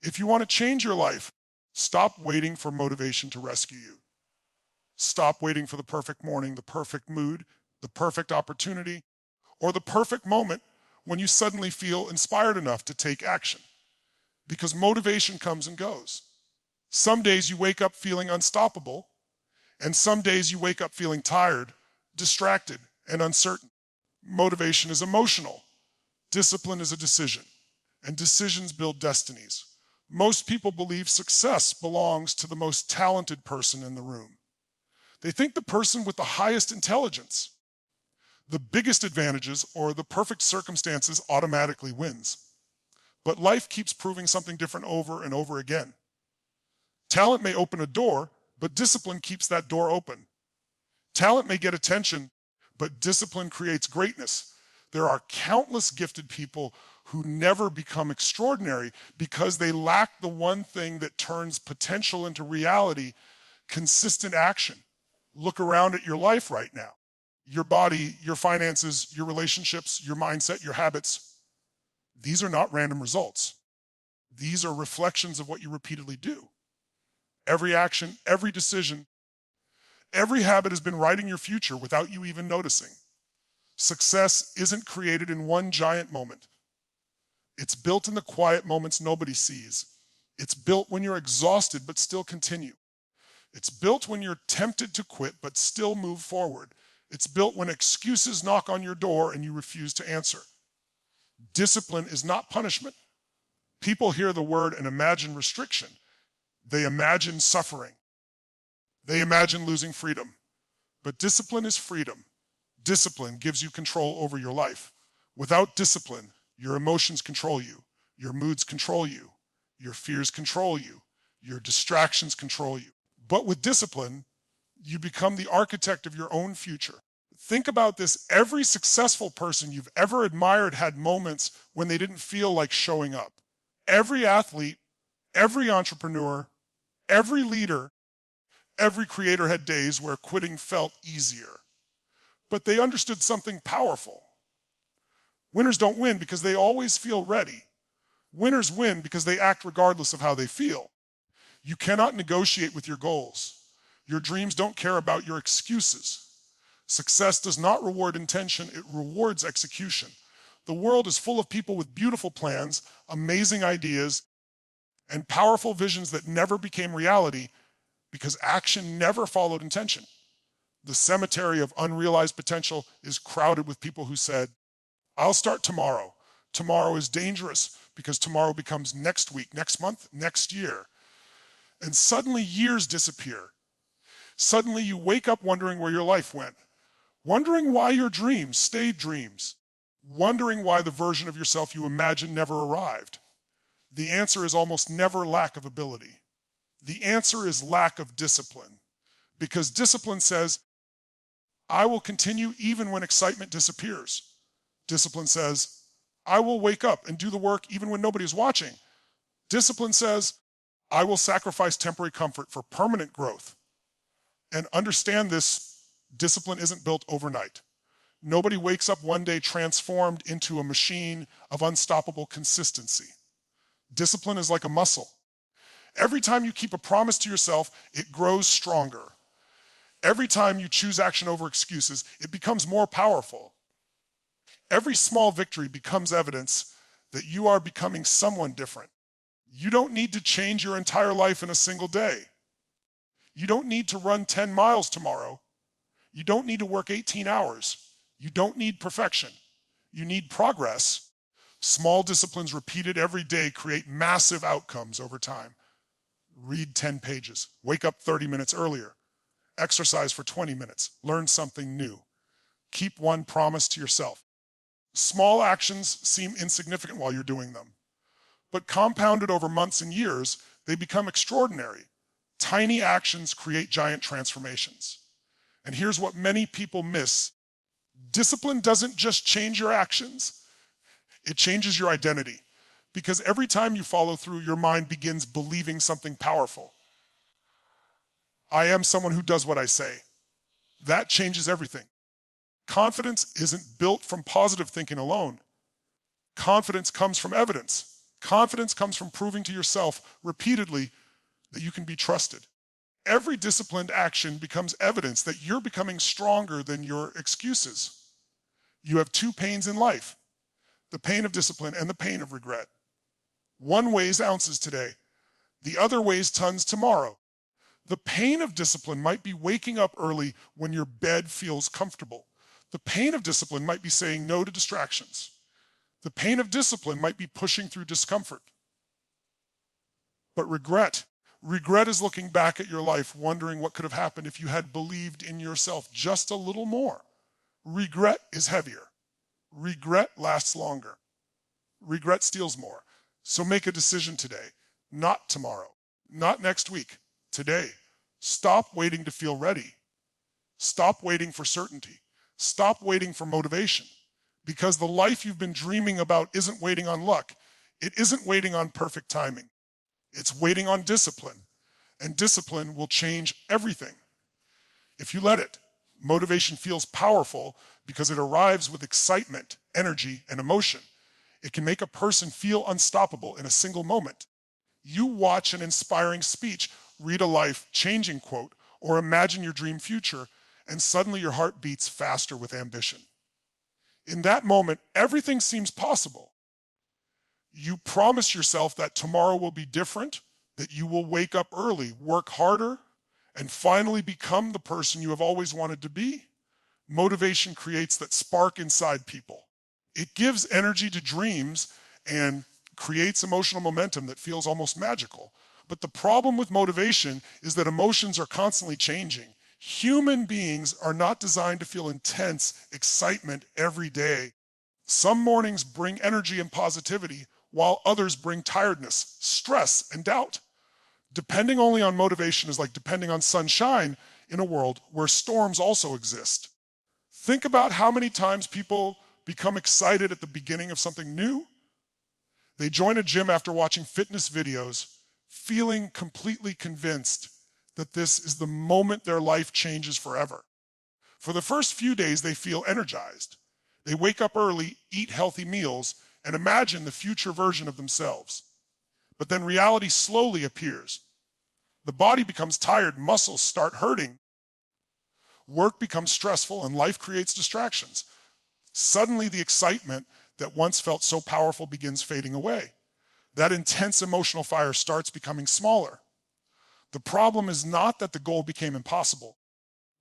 If you want to change your life, stop waiting for motivation to rescue you. Stop waiting for the perfect morning, the perfect mood, the perfect opportunity, or the perfect moment when you suddenly feel inspired enough to take action. Because motivation comes and goes. Some days you wake up feeling unstoppable, and some days you wake up feeling tired, distracted, and uncertain. Motivation is emotional. Discipline is a decision, and decisions build destinies. Most people believe success belongs to the most talented person in the room. They think the person with the highest intelligence, the biggest advantages, or the perfect circumstances automatically wins. But life keeps proving something different over and over again. Talent may open a door, but discipline keeps that door open. Talent may get attention, but discipline creates greatness. There are countless gifted people who never become extraordinary because they lack the one thing that turns potential into reality: consistent action. Look around at your life right now. Your body, your finances, your relationships, your mindset, your habits. These are not random results. These are reflections of what you repeatedly do. Every action, every decision, every habit has been writing your future without you even noticing. Success isn't created in one giant moment. It's built in the quiet moments nobody sees. It's built when you're exhausted but still continue. It's built when you're tempted to quit but still move forward. It's built when excuses knock on your door and you refuse to answer. Discipline is not punishment. People hear the word and imagine restriction. They imagine suffering. They imagine losing freedom. But discipline is freedom. Discipline gives you control over your life. Without discipline, your emotions control you. Your moods control you. Your fears control you. Your distractions control you. But with discipline, you become the architect of your own future. Think about this. Every successful person you've ever admired had moments when they didn't feel like showing up. Every athlete, every entrepreneur, every leader, every creator had days where quitting felt easier. But they understood something powerful. Winners don't win because they always feel ready. Winners win because they act regardless of how they feel. You cannot negotiate with your goals. Your dreams don't care about your excuses. Success does not reward intention, it rewards execution. The world is full of people with beautiful plans, amazing ideas, and powerful visions that never became reality because action never followed intention. The cemetery of unrealized potential is crowded with people who said, "I'll start tomorrow. Tomorrow is dangerous because tomorrow becomes next week, next month, next year." And suddenly years disappear. Suddenly you wake up wondering where your life went, wondering why your dreams stayed dreams, wondering why the version of yourself you imagined never arrived. The answer is almost never lack of ability. The answer is lack of discipline. Because discipline says, I will continue even when excitement disappears. Discipline says, I will wake up and do the work even when nobody is watching. Discipline says, I will sacrifice temporary comfort for permanent growth. And understand this, discipline isn't built overnight. Nobody wakes up one day transformed into a machine of unstoppable consistency. Discipline is like a muscle. Every time you keep a promise to yourself, it grows stronger. Every time you choose action over excuses, it becomes more powerful. Every small victory becomes evidence that you are becoming someone different. You don't need to change your entire life in a single day. You don't need to run 10 miles tomorrow. You don't need to work 18 hours. You don't need perfection. You need progress. Small disciplines repeated every day create massive outcomes over time. Read 10 pages. Wake up 30 minutes earlier. Exercise for 20 minutes. Learn something new. Keep one promise to yourself. Small actions seem insignificant while you're doing them, but compounded over months and years, they become extraordinary. Tiny actions create giant transformations. And here's what many people miss. Discipline doesn't just change your actions, it changes your identity. Because every time you follow through, your mind begins believing something powerful. I am someone who does what I say. That changes everything. Confidence isn't built from positive thinking alone. Confidence comes from evidence. Confidence comes from proving to yourself repeatedly that you can be trusted. Every disciplined action becomes evidence that you're becoming stronger than your excuses. You have two pains in life, the pain of discipline and the pain of regret. One weighs ounces today, the other weighs tons tomorrow. The pain of discipline might be waking up early when your bed feels comfortable. The pain of discipline might be saying no to distractions. The pain of discipline might be pushing through discomfort. But regret is looking back at your life, wondering what could have happened if you had believed in yourself just a little more. Regret is heavier. Regret lasts longer. Regret steals more. So make a decision today, not tomorrow, not next week, today. Stop waiting to feel ready. Stop waiting for certainty. Stop waiting for motivation. Because the life you've been dreaming about isn't waiting on luck. It isn't waiting on perfect timing. It's waiting on discipline. And discipline will change everything. If you let it, motivation feels powerful because it arrives with excitement, energy, and emotion. It can make a person feel unstoppable in a single moment. You watch an inspiring speech, read a life-changing quote, or imagine your dream future, and suddenly your heart beats faster with ambition. In that moment, everything seems possible. You promise yourself that tomorrow will be different, that you will wake up early, work harder, and finally become the person you have always wanted to be. Motivation creates that spark inside people. It gives energy to dreams and creates emotional momentum that feels almost magical. But the problem with motivation is that emotions are constantly changing. Human beings are not designed to feel intense excitement every day. Some mornings bring energy and positivity, while others bring tiredness, stress, and doubt. Depending only on motivation is like depending on sunshine in a world where storms also exist. Think about how many times people become excited at the beginning of something new. They join a gym after watching fitness videos, feeling completely convinced that this is the moment their life changes forever. For the first few days, they feel energized. They wake up early, eat healthy meals, and imagine the future version of themselves. But then reality slowly appears. The body becomes tired, muscles start hurting. Work becomes stressful, and life creates distractions. Suddenly, the excitement that once felt so powerful begins fading away. That intense emotional fire starts becoming smaller. The problem is not that the goal became impossible.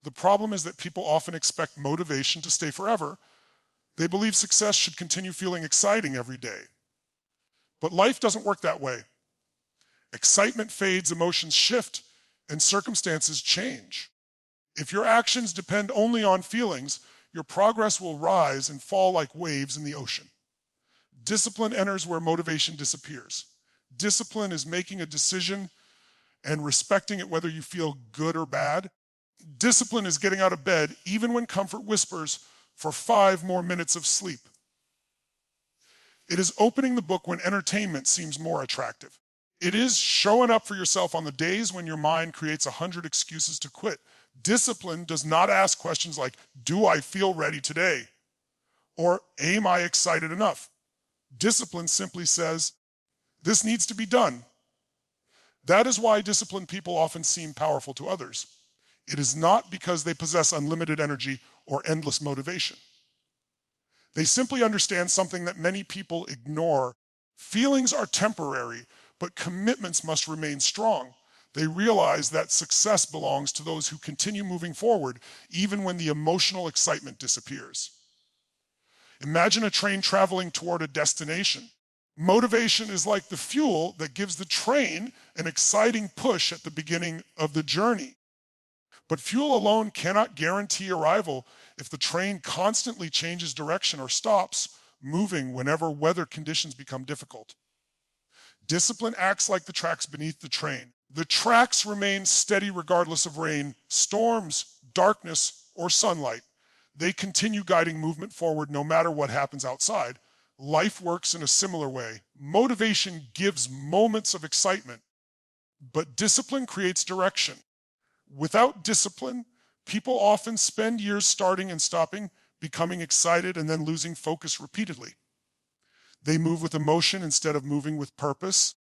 The problem is that people often expect motivation to stay forever. They believe success should continue feeling exciting every day. But life doesn't work that way. Excitement fades, emotions shift, and circumstances change. If your actions depend only on feelings, your progress will rise and fall like waves in the ocean. Discipline enters where motivation disappears. Discipline is making a decision and respecting it whether you feel good or bad. Discipline is getting out of bed even when comfort whispers for 5 more minutes of sleep. It is opening the book when entertainment seems more attractive. It is showing up for yourself on the days when your mind creates 100 excuses to quit. Discipline does not ask questions like, do I feel ready today? Or am I excited enough? Discipline simply says, this needs to be done. That is why disciplined people often seem powerful to others. It is not because they possess unlimited energy or endless motivation. They simply understand something that many people ignore. Feelings are temporary, but commitments must remain strong. They realize that success belongs to those who continue moving forward, even when the emotional excitement disappears. Imagine a train traveling toward a destination. Motivation is like the fuel that gives the train an exciting push at the beginning of the journey. But fuel alone cannot guarantee arrival if the train constantly changes direction or stops moving whenever weather conditions become difficult. Discipline acts like the tracks beneath the train. The tracks remain steady regardless of rain, storms, darkness, or sunlight. They continue guiding movement forward no matter what happens outside. Life works in a similar way. Motivation gives moments of excitement, but discipline creates direction. Without discipline, people often spend years starting and stopping, becoming excited, and then losing focus repeatedly. They move with emotion instead of moving with purpose.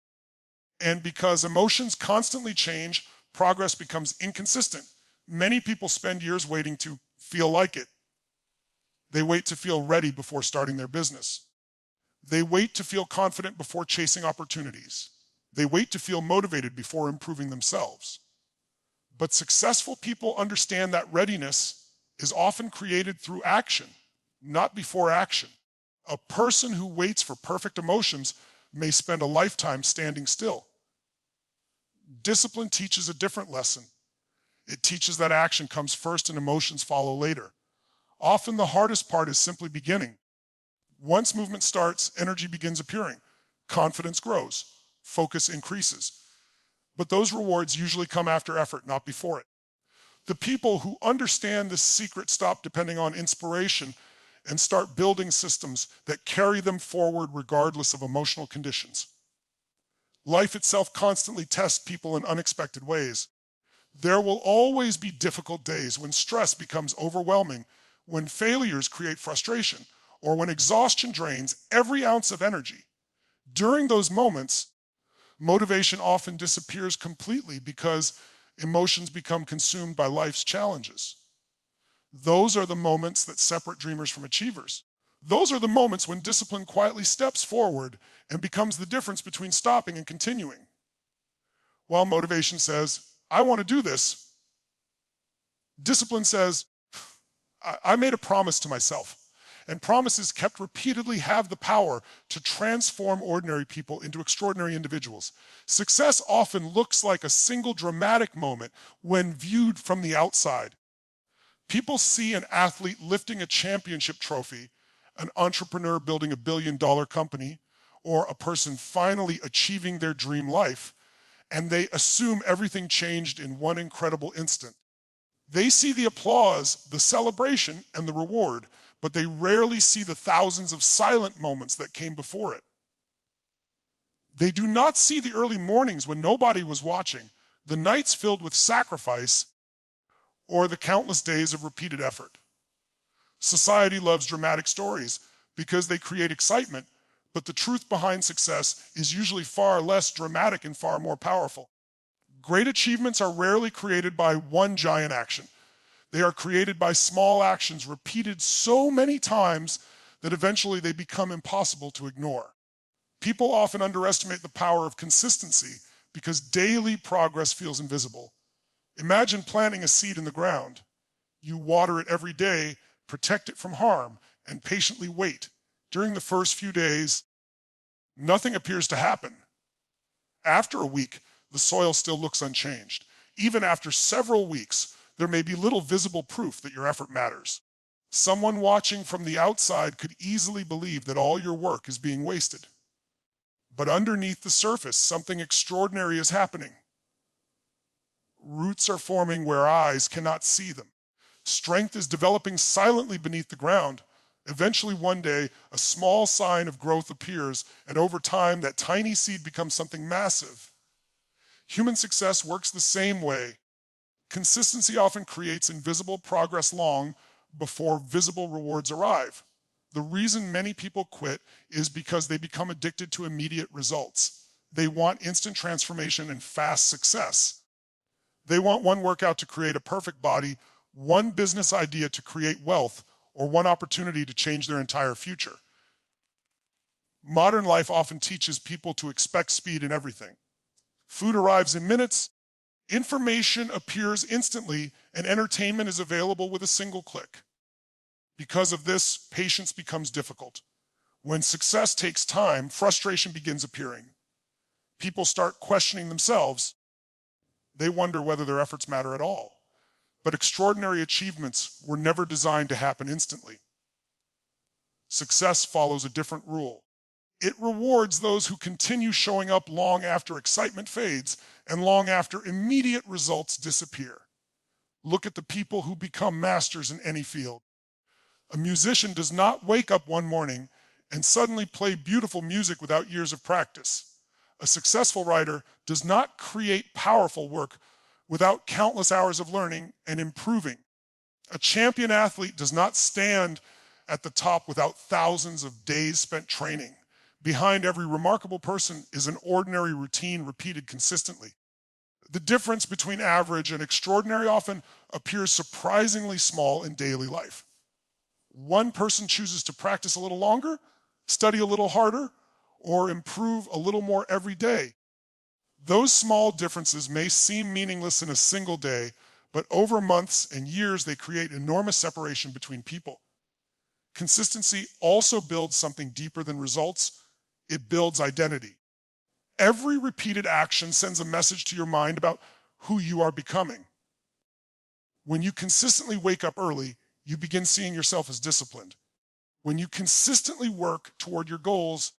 And because emotions constantly change, progress becomes inconsistent. Many people spend years waiting to feel like it. They wait to feel ready before starting their business. They wait to feel confident before chasing opportunities. They wait to feel motivated before improving themselves. But successful people understand that readiness is often created through action, not before action. A person who waits for perfect emotions may spend a lifetime standing still. Discipline teaches a different lesson. It teaches that action comes first and emotions follow later. Often the hardest part is simply beginning. Once movement starts, energy begins appearing. Confidence grows. Focus increases. But those rewards usually come after effort, not before it. The people who understand this secret stop depending on inspiration and start building systems that carry them forward regardless of emotional conditions. Life itself constantly tests people in unexpected ways. There will always be difficult days when stress becomes overwhelming, when failures create frustration, or when exhaustion drains every ounce of energy. During those moments, motivation often disappears completely because emotions become consumed by life's challenges. Those are the moments that separate dreamers from achievers. Those are the moments when discipline quietly steps forward and becomes the difference between stopping and continuing. While motivation says, I want to do this, discipline says, I made a promise to myself. And promises kept repeatedly have the power to transform ordinary people into extraordinary individuals. Success often looks like a single dramatic moment when viewed from the outside. People see an athlete lifting a championship trophy, an entrepreneur building $1 billion company, or a person finally achieving their dream life, and they assume everything changed in one incredible instant. They see the applause, the celebration, and the reward, but they rarely see the thousands of silent moments that came before it. They do not see the early mornings when nobody was watching, the nights filled with sacrifice, or the countless days of repeated effort. Society loves dramatic stories because they create excitement, but the truth behind success is usually far less dramatic and far more powerful. Great achievements are rarely created by one giant action. They are created by small actions repeated so many times that eventually they become impossible to ignore. People often underestimate the power of consistency because daily progress feels invisible. Imagine planting a seed in the ground. You water it every day, protect it from harm, and patiently wait. During the first few days, nothing appears to happen. After a week, the soil still looks unchanged. Even after several weeks, there may be little visible proof that your effort matters. Someone watching from the outside could easily believe that all your work is being wasted. But underneath the surface, something extraordinary is happening. Roots are forming where eyes cannot see them. Strength is developing silently beneath the ground. Eventually, one day, a small sign of growth appears, and over time, that tiny seed becomes something massive. Human success works the same way. Consistency often creates invisible progress long before visible rewards arrive. The reason many people quit is because they become addicted to immediate results. They want instant transformation and fast success. They want one workout to create a perfect body, one business idea to create wealth, or one opportunity to change their entire future. Modern life often teaches people to expect speed in everything. Food arrives in minutes, information appears instantly, and entertainment is available with a single click. Because of this, patience becomes difficult. When success takes time, frustration begins appearing. People start questioning themselves. They wonder whether their efforts matter at all. But extraordinary achievements were never designed to happen instantly. Success follows a different rule. It rewards those who continue showing up long after excitement fades and long after immediate results disappear. Look at the people who become masters in any field. A musician does not wake up one morning and suddenly play beautiful music without years of practice. A successful writer does not create powerful work without countless hours of learning and improving. A champion athlete does not stand at the top without thousands of days spent training. Behind every remarkable person is an ordinary routine repeated consistently. The difference between average and extraordinary often appears surprisingly small in daily life. One person chooses to practice a little longer, study a little harder, or improve a little more every day. Those small differences may seem meaningless in a single day, but over months and years they create enormous separation between people. Consistency also builds something deeper than results. It builds identity. Every repeated action sends a message to your mind about who you are becoming. When you consistently wake up early, you begin seeing yourself as disciplined. When you consistently work toward your goals,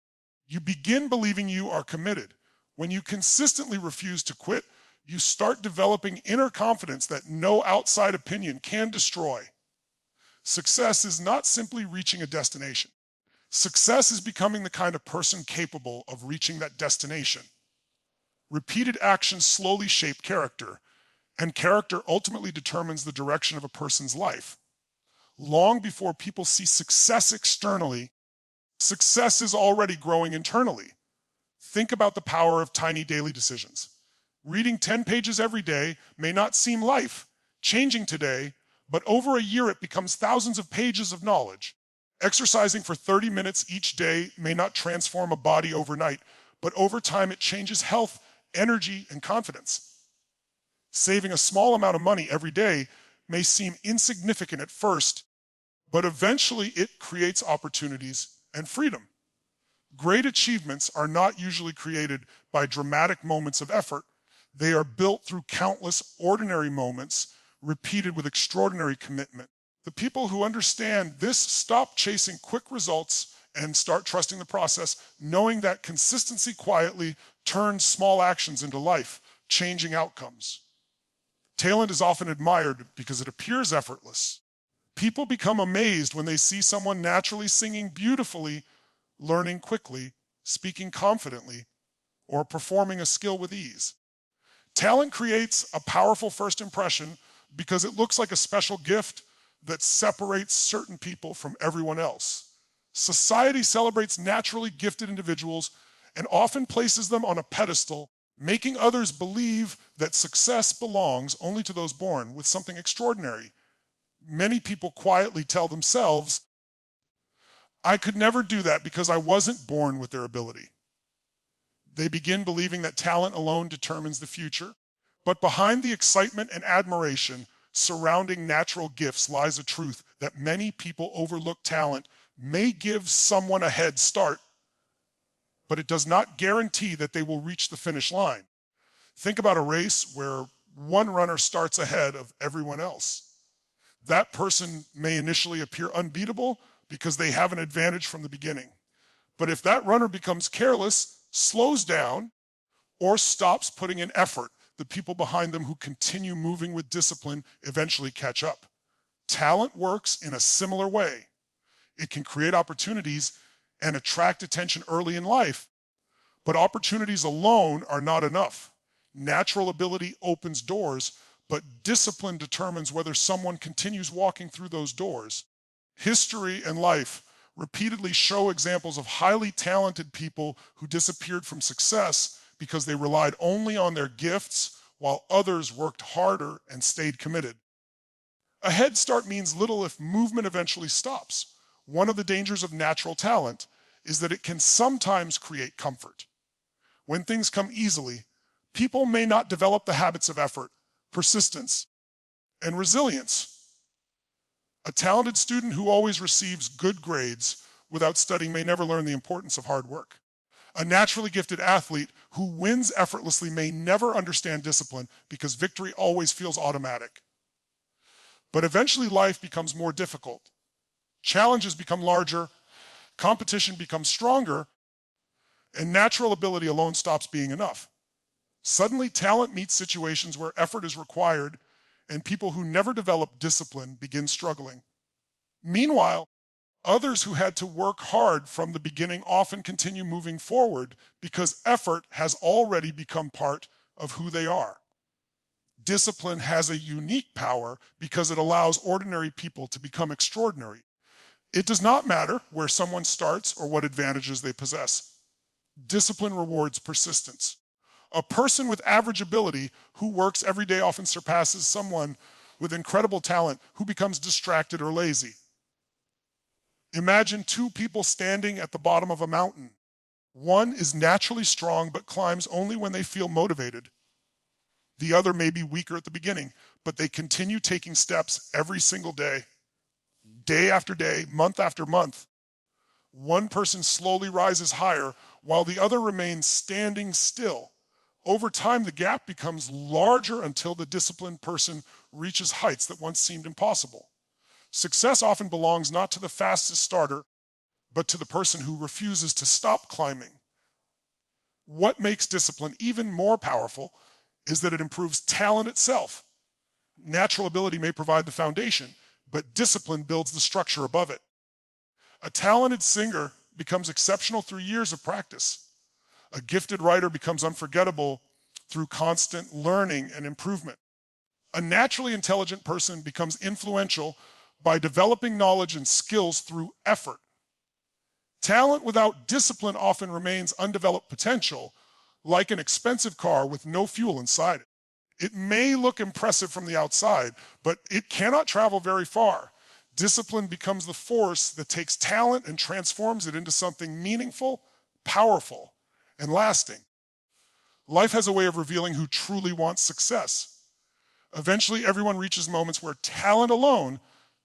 you begin believing you are committed. When you consistently refuse to quit, you start developing inner confidence that no outside opinion can destroy. Success is not simply reaching a destination. Success is becoming the kind of person capable of reaching that destination. Repeated actions slowly shape character, and character ultimately determines the direction of a person's life. Long before people see success externally, success is already growing internally. Think about the power of tiny daily decisions. Reading 10 pages every day may not seem life-changing today, but over a year it becomes thousands of pages of knowledge. Exercising for 30 minutes each day may not transform a body overnight, but over time it changes health, energy, and confidence. Saving a small amount of money every day may seem insignificant at first, but eventually it creates opportunities and freedom. Great achievements are not usually created by dramatic moments of effort. They are built through countless ordinary moments repeated with extraordinary commitment. The people who understand this stop chasing quick results and start trusting the process, knowing that consistency quietly turns small actions into life-changing outcomes. Talent is often admired because it appears effortless. People become amazed when they see someone naturally singing beautifully, learning quickly, speaking confidently, or performing a skill with ease. Talent creates a powerful first impression because it looks like a special gift that separates certain people from everyone else. Society celebrates naturally gifted individuals and often places them on a pedestal, making others believe that success belongs only to those born with something extraordinary. Many people quietly tell themselves, I could never do that because I wasn't born with their ability. They begin believing that talent alone determines the future, but behind the excitement and admiration surrounding natural gifts lies a truth that many people overlook. Talent may give someone a head start, but it does not guarantee that they will reach the finish line. Think about a race where one runner starts ahead of everyone else. That person may initially appear unbeatable because they have an advantage from the beginning. But if that runner becomes careless, slows down, or stops putting in effort, the people behind them who continue moving with discipline eventually catch up. Talent works in a similar way. It can create opportunities and attract attention early in life, but opportunities alone are not enough. Natural ability opens doors, but discipline determines whether someone continues walking through those doors. History and life repeatedly show examples of highly talented people who disappeared from success because they relied only on their gifts while others worked harder and stayed committed. A head start means little if movement eventually stops. One of the dangers of natural talent is that it can sometimes create comfort. When things come easily, people may not develop the habits of effort, persistence, and resilience. A talented student who always receives good grades without studying may never learn the importance of hard work. A naturally gifted athlete who wins effortlessly may never understand discipline because victory always feels automatic. But eventually life becomes more difficult. Challenges become larger, competition becomes stronger, and natural ability alone stops being enough. Suddenly, talent meets situations where effort is required, and people who never develop discipline begin struggling. Meanwhile, others who had to work hard from the beginning often continue moving forward because effort has already become part of who they are. Discipline has a unique power because it allows ordinary people to become extraordinary. It does not matter where someone starts or what advantages they possess. Discipline rewards persistence. A person with average ability who works every day often surpasses someone with incredible talent who becomes distracted or lazy. Imagine two people standing at the bottom of a mountain. One is naturally strong but climbs only when they feel motivated. The other may be weaker at the beginning, but they continue taking steps every single day after day, month after month. One person slowly rises higher while the other remains standing still. Over time, the gap becomes larger until the disciplined person reaches heights that once seemed impossible. Success often belongs not to the fastest starter, but to the person who refuses to stop climbing. What makes discipline even more powerful is that it improves talent itself. Natural ability may provide the foundation, but discipline builds the structure above it. A talented singer becomes exceptional through years of practice. A gifted writer becomes unforgettable through constant learning and improvement. A naturally intelligent person becomes influential by developing knowledge and skills through effort. Talent without discipline often remains undeveloped potential, like an expensive car with no fuel inside it. It may look impressive from the outside, but it cannot travel very far. Discipline becomes the force that takes talent and transforms it into something meaningful, powerful, and lasting. Life has a way of revealing who truly wants success. Eventually, everyone reaches moments where talent alone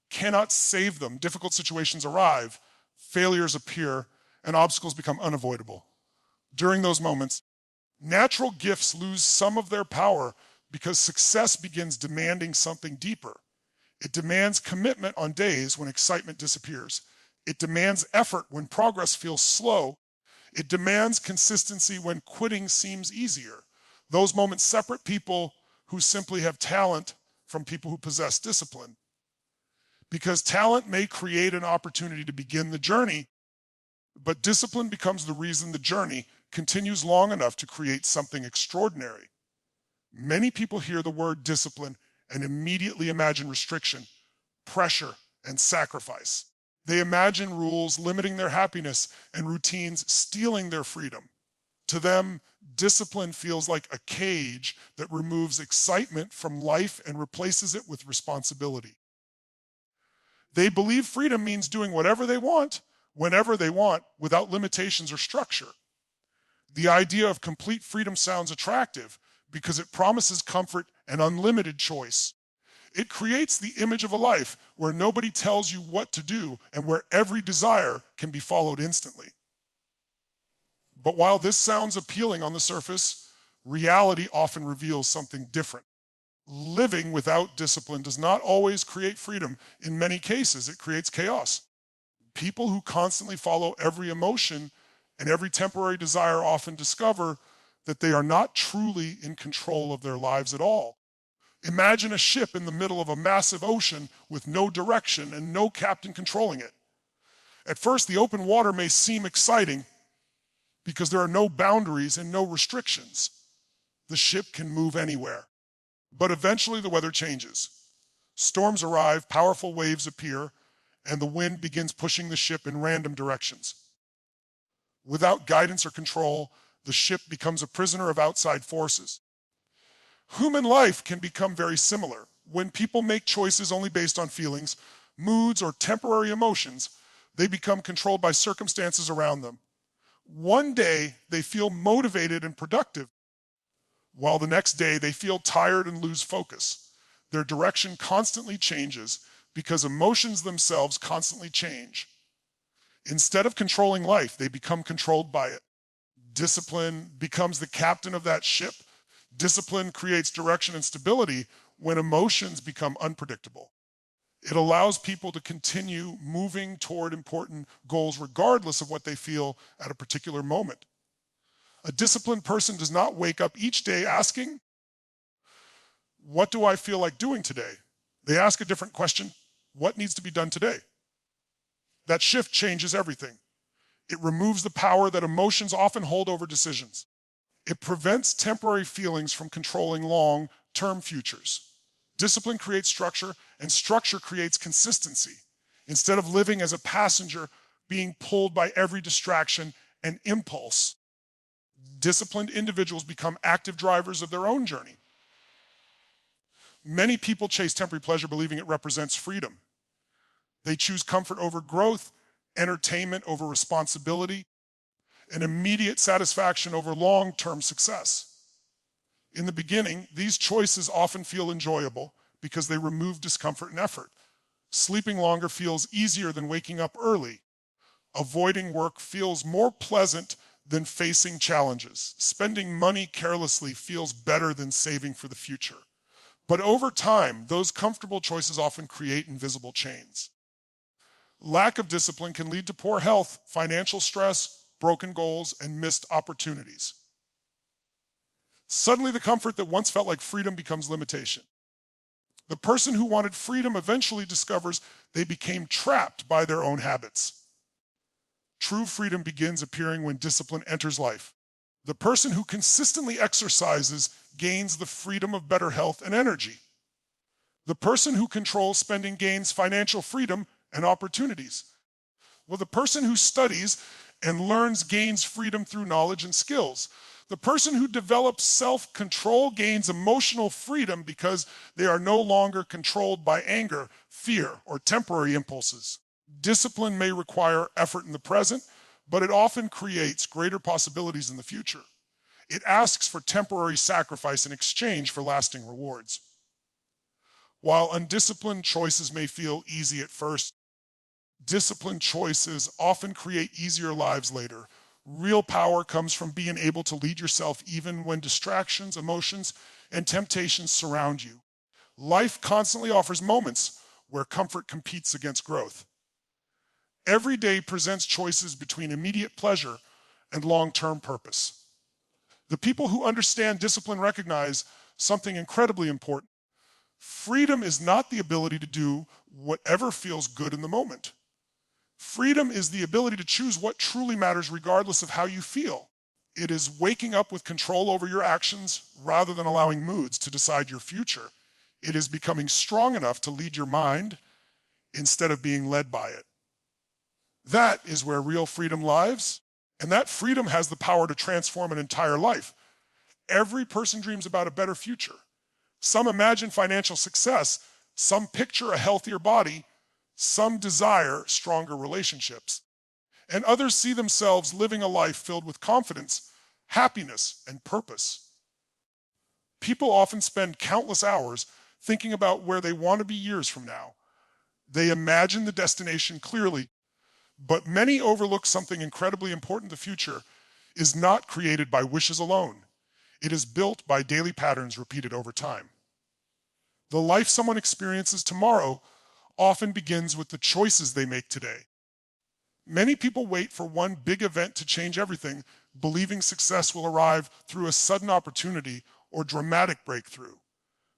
cannot save them. Difficult situations arrive, failures appear, and obstacles become unavoidable. During those moments, natural gifts lose some of their power because success begins demanding something deeper. It demands commitment on days when excitement disappears. It demands effort when progress feels slow. It demands consistency when quitting seems easier. Those moments separate people who simply have talent from people who possess discipline. Because talent may create an opportunity to begin the journey, but discipline becomes the reason the journey continues long enough to create something extraordinary. Many people hear the word discipline and immediately imagine restriction, pressure, and sacrifice. They imagine rules limiting their happiness and routines stealing their freedom. To them, discipline feels like a cage that removes excitement from life and replaces it with responsibility. They believe freedom means doing whatever they want, whenever they want, without limitations or structure. The idea of complete freedom sounds attractive because it promises comfort and unlimited choice. It creates the image of a life where nobody tells you what to do and where every desire can be followed instantly. But while this sounds appealing on the surface, reality often reveals something different. Living without discipline does not always create freedom. In many cases, it creates chaos. People who constantly follow every emotion and every temporary desire often discover that they are not truly in control of their lives at all. Imagine a ship in the middle of a massive ocean with no direction and no captain controlling it. At first, the open water may seem exciting because there are no boundaries and no restrictions. The ship can move anywhere. But eventually the weather changes. Storms arrive, powerful waves appear, and the wind begins pushing the ship in random directions. Without guidance or control, the ship becomes a prisoner of outside forces. Human life can become very similar. When people make choices only based on feelings, moods, or temporary emotions, they become controlled by circumstances around them. One day, they feel motivated and productive, while the next day they feel tired and lose focus. Their direction constantly changes because emotions themselves constantly change. Instead of controlling life, they become controlled by it. Discipline becomes the captain of that ship. Discipline creates direction and stability when emotions become unpredictable. It allows people to continue moving toward important goals regardless of what they feel at a particular moment. A disciplined person does not wake up each day asking, "What do I feel like doing today?" They ask a different question, "What needs to be done today?" That shift changes everything. It removes the power that emotions often hold over decisions. It prevents temporary feelings from controlling long-term futures. Discipline creates structure, and structure creates consistency. Instead of living as a passenger being pulled by every distraction and impulse, disciplined individuals become active drivers of their own journey. Many people chase temporary pleasure believing it represents freedom. They choose comfort over growth, entertainment over responsibility, and immediate satisfaction over long-term success. In the beginning, these choices often feel enjoyable because they remove discomfort and effort. Sleeping longer feels easier than waking up early. Avoiding work feels more pleasant than facing challenges. Spending money carelessly feels better than saving for the future. But over time, those comfortable choices often create invisible chains. Lack of discipline can lead to poor health, financial stress, broken goals, and missed opportunities. Suddenly, the comfort that once felt like freedom becomes limitation. The person who wanted freedom eventually discovers they became trapped by their own habits. True freedom begins appearing when discipline enters life. The person who consistently exercises gains the freedom of better health and energy. The person who controls spending gains financial freedom and opportunities. Well, the person who studies and learns gains freedom through knowledge and skills. The person who develops self-control gains emotional freedom because they are no longer controlled by anger, fear, or temporary impulses. Discipline may require effort in the present, but it often creates greater possibilities in the future. It asks for temporary sacrifice in exchange for lasting rewards. While undisciplined choices may feel easy at first, disciplined choices often create easier lives later. Real power comes from being able to lead yourself even when distractions, emotions, and temptations surround you. Life constantly offers moments where comfort competes against growth. Every day presents choices between immediate pleasure and long-term purpose. The people who understand discipline recognize something incredibly important. Freedom is not the ability to do whatever feels good in the moment. Freedom is the ability to choose what truly matters regardless of how you feel. It is waking up with control over your actions rather than allowing moods to decide your future. It is becoming strong enough to lead your mind instead of being led by it. That is where real freedom lies, and that freedom has the power to transform an entire life. Every person dreams about a better future. Some imagine financial success, some picture a healthier body, some desire stronger relationships, and others see themselves living a life filled with confidence, happiness, and purpose. People often spend countless hours thinking about where they want to be years from now. They imagine the destination clearly, but many overlook something incredibly important. The future is not created by wishes alone. It is built by daily patterns repeated over time. The life someone experiences tomorrow often begins with the choices they make today. Many people wait for one big event to change everything, believing success will arrive through a sudden opportunity or dramatic breakthrough.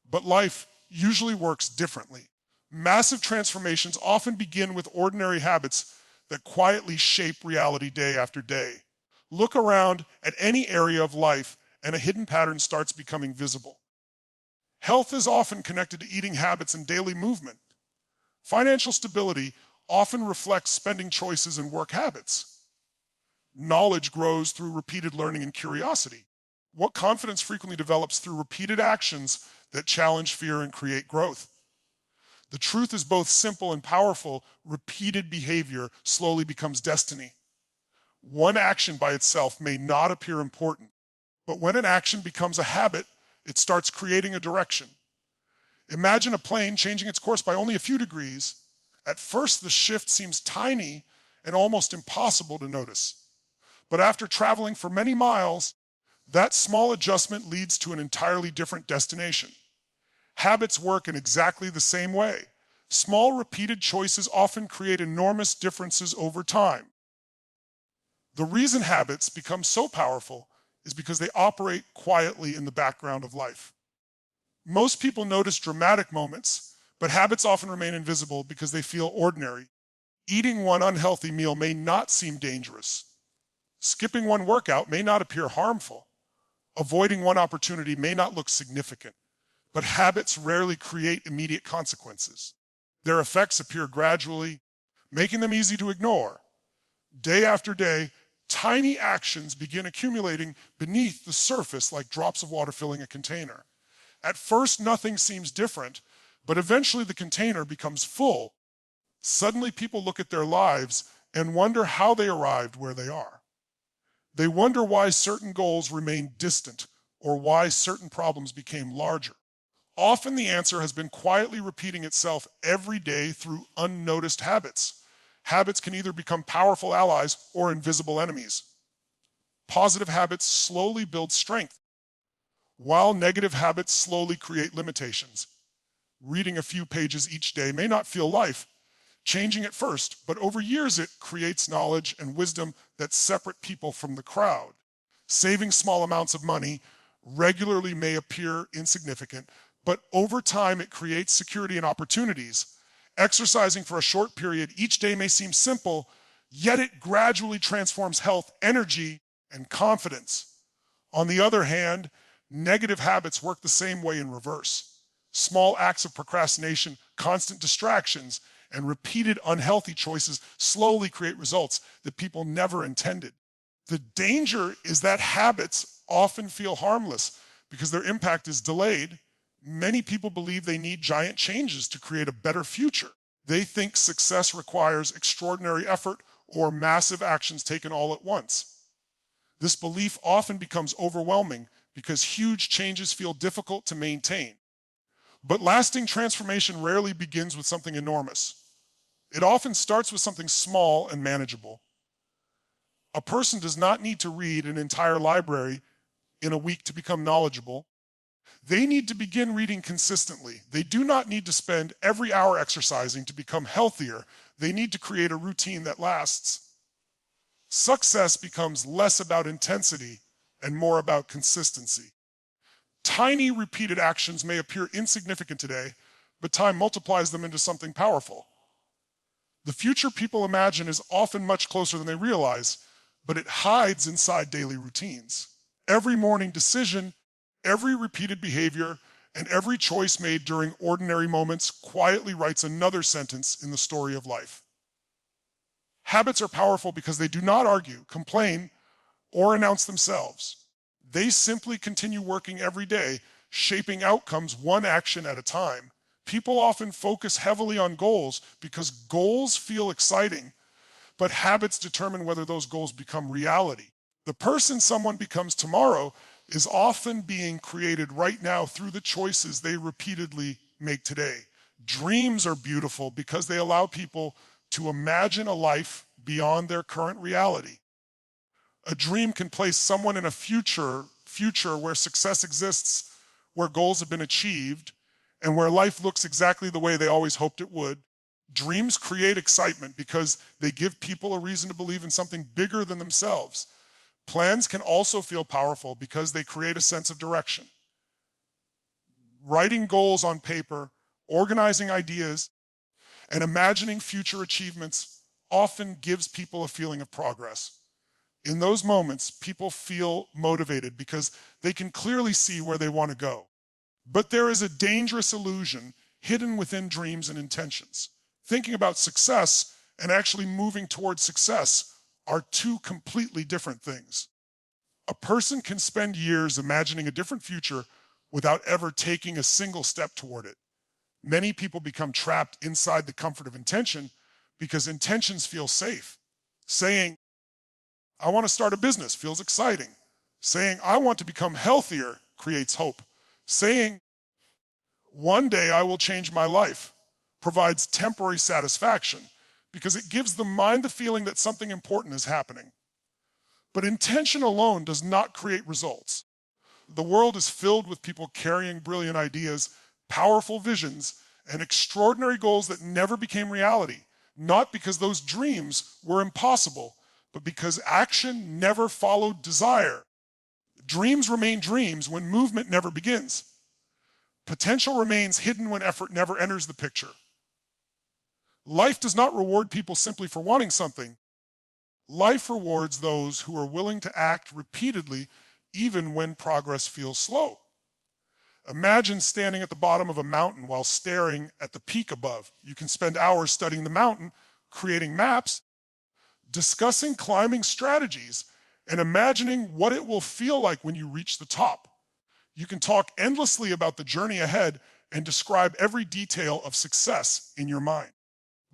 But life usually works differently. Massive transformations often begin with ordinary habits that quietly shape reality day after day. Look around at any area of life and a hidden pattern starts becoming visible. Health is often connected to eating habits and daily movement. Financial stability often reflects spending choices and work habits. Knowledge grows through repeated learning and curiosity. What confidence frequently develops through repeated actions that challenge fear and create growth. The truth is both simple and powerful. Repeated behavior slowly becomes destiny. One action by itself may not appear important, but when an action becomes a habit, it starts creating a direction. Imagine a plane changing its course by only a few degrees. At first, the shift seems tiny and almost impossible to notice. But after traveling for many miles, that small adjustment leads to an entirely different destination. Habits work in exactly the same way. Small, repeated choices often create enormous differences over time. The reason habits become so powerful is because they operate quietly in the background of life. Most people notice dramatic moments, but habits often remain invisible because they feel ordinary. Eating one unhealthy meal may not seem dangerous. Skipping one workout may not appear harmful. Avoiding one opportunity may not look significant. But habits rarely create immediate consequences. Their effects appear gradually, making them easy to ignore. Day after day, Tiny actions begin accumulating beneath the surface like drops of water filling a container. At first, nothing seems different, but eventually the container becomes full. Suddenly, people look at their lives and wonder how they arrived where they are. They wonder why certain goals remain distant or why certain problems became larger. Often the answer has been quietly repeating itself every day through unnoticed habits. Habits can either become powerful allies or invisible enemies. Positive habits slowly build strength, while negative habits slowly create limitations. Reading a few pages each day may not feel life changing at first, but over years it creates knowledge and wisdom that separate people from the crowd. Saving small amounts of money regularly may appear insignificant, but over time it creates security and opportunities. Exercising for a short period each day may seem simple, yet it gradually transforms health, energy, and confidence. On the other hand, negative habits work the same way in reverse. Small acts of procrastination, constant distractions, and repeated unhealthy choices slowly create results that people never intended. The danger is that habits often feel harmless because their impact is delayed. Many people believe they need giant changes to create a better future. They think success requires extraordinary effort or massive actions taken all at once. This belief often becomes overwhelming because huge changes feel difficult to maintain. But lasting transformation rarely begins with something enormous. It often starts with something small and manageable. A person does not need to read an entire library in a week to become knowledgeable. They need to begin reading consistently. They do not need to spend every hour exercising to become healthier. They need to create a routine that lasts. Success becomes less about intensity and more about consistency. Tiny repeated actions may appear insignificant today, but time multiplies them into something powerful. The future people imagine is often much closer than they realize, but it hides inside daily routines. Every morning decision, every repeated behavior, and every choice made during ordinary moments quietly writes another sentence in the story of life. Habits are powerful because they do not argue, complain, or announce themselves. They simply continue working every day, shaping outcomes one action at a time. People often focus heavily on goals because goals feel exciting, but habits determine whether those goals become reality. The person someone becomes tomorrow is often being created right now through the choices they repeatedly make today. Dreams are beautiful because they allow people to imagine a life beyond their current reality. A dream can place someone in a future where success exists, where goals have been achieved, and where life looks exactly the way they always hoped it would. Dreams create excitement because they give people a reason to believe in something bigger than themselves. Plans can also feel powerful because they create a sense of direction. Writing goals on paper, organizing ideas, and imagining future achievements often gives people a feeling of progress. In those moments, people feel motivated because they can clearly see where they want to go. But there is a dangerous illusion hidden within dreams and intentions. Thinking about success and actually moving towards success are two completely different things. A person can spend years imagining a different future without ever taking a single step toward it. Many people become trapped inside the comfort of intention because intentions feel safe. Saying, I want to start a business feels exciting. Saying, I want to become healthier creates hope. Saying, one day I will change my life provides temporary satisfaction because it gives the mind the feeling that something important is happening. But intention alone does not create results. The world is filled with people carrying brilliant ideas, powerful visions, and extraordinary goals that never became reality, not because those dreams were impossible, but because action never followed desire. Dreams remain dreams when movement never begins. Potential remains hidden when effort never enters the picture. Life does not reward people simply for wanting something. Life rewards those who are willing to act repeatedly even when progress feels slow. Imagine standing at the bottom of a mountain while staring at the peak above. You can spend hours studying the mountain, creating maps, discussing climbing strategies, and imagining what it will feel like when you reach the top. You can talk endlessly about the journey ahead and describe every detail of success in your mind.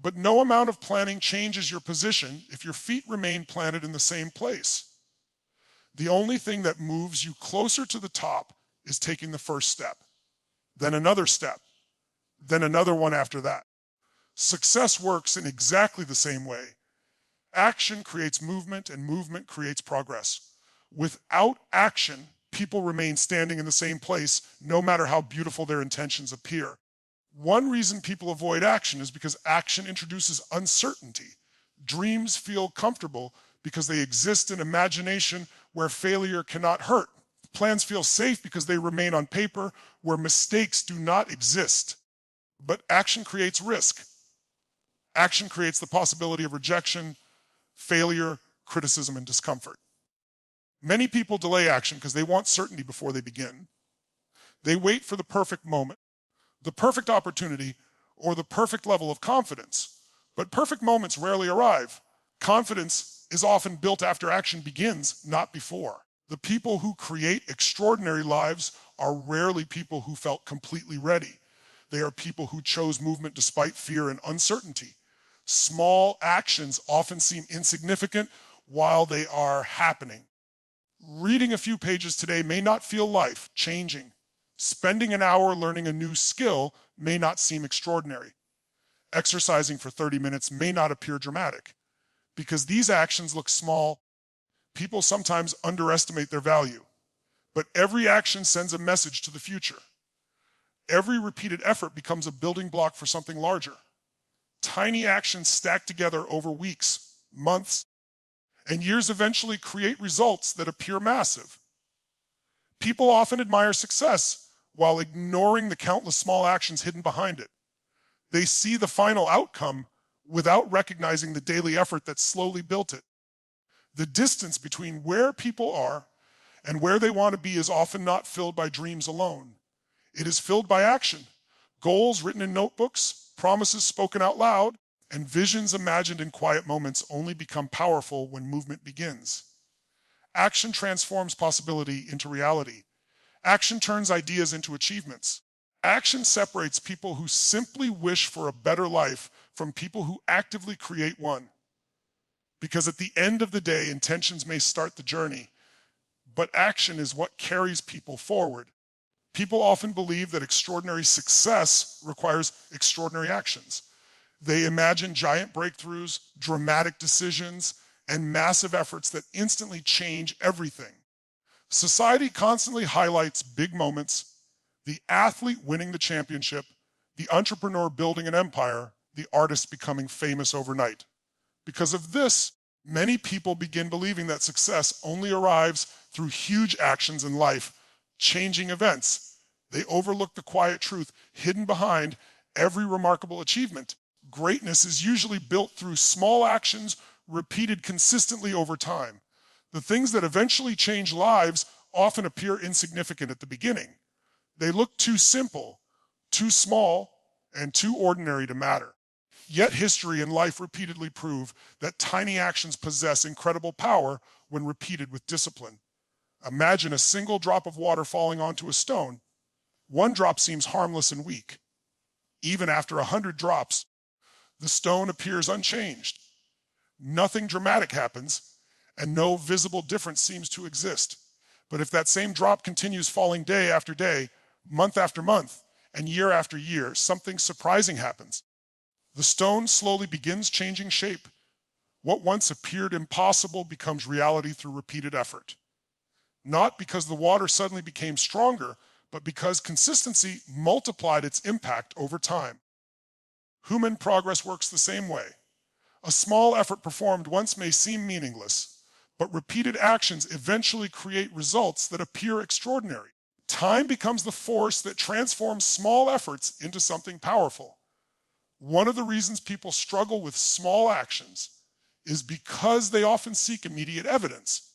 But no amount of planning changes your position if your feet remain planted in the same place. The only thing that moves you closer to the top is taking the first step, then another step, then another one after that. Success works in exactly the same way. Action creates movement, and movement creates progress. Without action, people remain standing in the same place, no matter how beautiful their intentions appear. One reason people avoid action is because action introduces uncertainty. Dreams feel comfortable because they exist in imagination where failure cannot hurt. Plans feel safe because they remain on paper where mistakes do not exist. But action creates risk. Action creates the possibility of rejection, failure, criticism, and discomfort. Many people delay action because they want certainty before they begin. They wait for the perfect moment, the perfect opportunity, or the perfect level of confidence. But perfect moments rarely arrive. Confidence is often built after action begins, not before. The people who create extraordinary lives are rarely people who felt completely ready. They are people who chose movement despite fear and uncertainty. Small actions often seem insignificant while they are happening. Reading a few pages today may not feel life-changing. Spending an hour learning a new skill may not seem extraordinary. Exercising for 30 minutes may not appear dramatic. Because these actions look small, people sometimes underestimate their value. But every action sends a message to the future. Every repeated effort becomes a building block for something larger. Tiny actions stacked together over weeks, months, and years eventually create results that appear massive. People often admire success while ignoring the countless small actions hidden behind it. They see the final outcome without recognizing the daily effort that slowly built it. The distance between where people are and where they want to be is often not filled by dreams alone. It is filled by action. Goals written in notebooks, promises spoken out loud, and visions imagined in quiet moments only become powerful when movement begins. Action transforms possibility into reality. Action turns ideas into achievements. Action separates people who simply wish for a better life from people who actively create one. Because at the end of the day, intentions may start the journey, but action is what carries people forward. People often believe that extraordinary success requires extraordinary actions. They imagine giant breakthroughs, dramatic decisions, and massive efforts that instantly change everything. Society constantly highlights big moments: the athlete winning the championship, the entrepreneur building an empire, the artist becoming famous overnight. Because of this, many people begin believing that success only arrives through huge actions in life, changing events. They overlook the quiet truth hidden behind every remarkable achievement. Greatness is usually built through small actions repeated consistently over time. The things that eventually change lives often appear insignificant at the beginning. They look too simple, too small, and too ordinary to matter. Yet history and life repeatedly prove that tiny actions possess incredible power when repeated with discipline. Imagine a single drop of water falling onto a stone. One drop seems harmless and weak. Even after 100 drops, the stone appears unchanged. Nothing dramatic happens, and no visible difference seems to exist. But if that same drop continues falling day after day, month after month, and year after year, something surprising happens. The stone slowly begins changing shape. What once appeared impossible becomes reality through repeated effort. Not because the water suddenly became stronger, but because consistency multiplied its impact over time. Human progress works the same way. A small effort performed once may seem meaningless, but repeated actions eventually create results that appear extraordinary. Time becomes the force that transforms small efforts into something powerful. One of the reasons people struggle with small actions is because they often seek immediate evidence.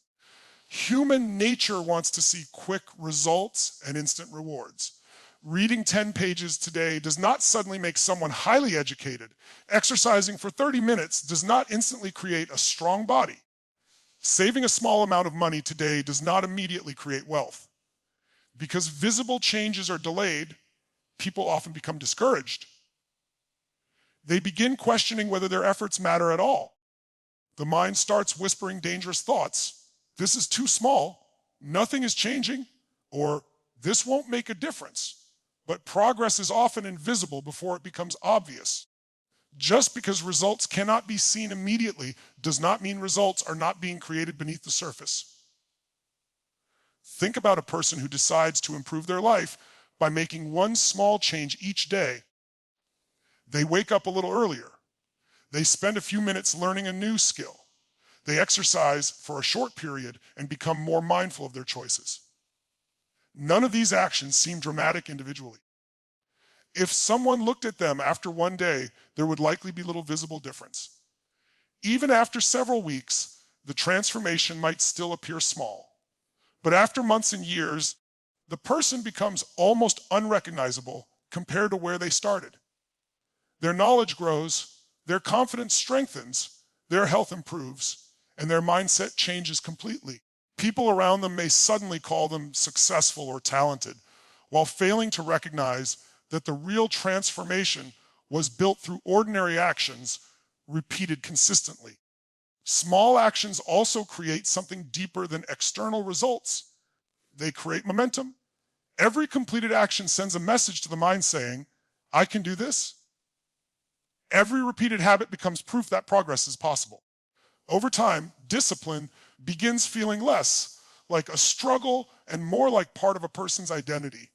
Human nature wants to see quick results and instant rewards. Reading 10 pages today does not suddenly make someone highly educated. Exercising for 30 minutes does not instantly create a strong body. Saving a small amount of money today does not immediately create wealth. Because visible changes are delayed, people often become discouraged. They begin questioning whether their efforts matter at all. The mind starts whispering dangerous thoughts. This is too small, nothing is changing, or this won't make a difference. But progress is often invisible before it becomes obvious. Just because results cannot be seen immediately does not mean results are not being created beneath the surface. Think about a person who decides to improve their life by making one small change each day. They wake up a little earlier. They spend a few minutes learning a new skill. They exercise for a short period and become more mindful of their choices. None of these actions seem dramatic individually. If someone looked at them after one day, there would likely be little visible difference. Even after several weeks, the transformation might still appear small. But after months and years, the person becomes almost unrecognizable compared to where they started. Their knowledge grows, their confidence strengthens, their health improves, and their mindset changes completely. People around them may suddenly call them successful or talented, while failing to recognize that the real transformation was built through ordinary actions repeated consistently. Small actions also create something deeper than external results. They create momentum. Every completed action sends a message to the mind saying, I can do this. Every repeated habit becomes proof that progress is possible. Over time, discipline begins feeling less like a struggle and more like part of a person's identity.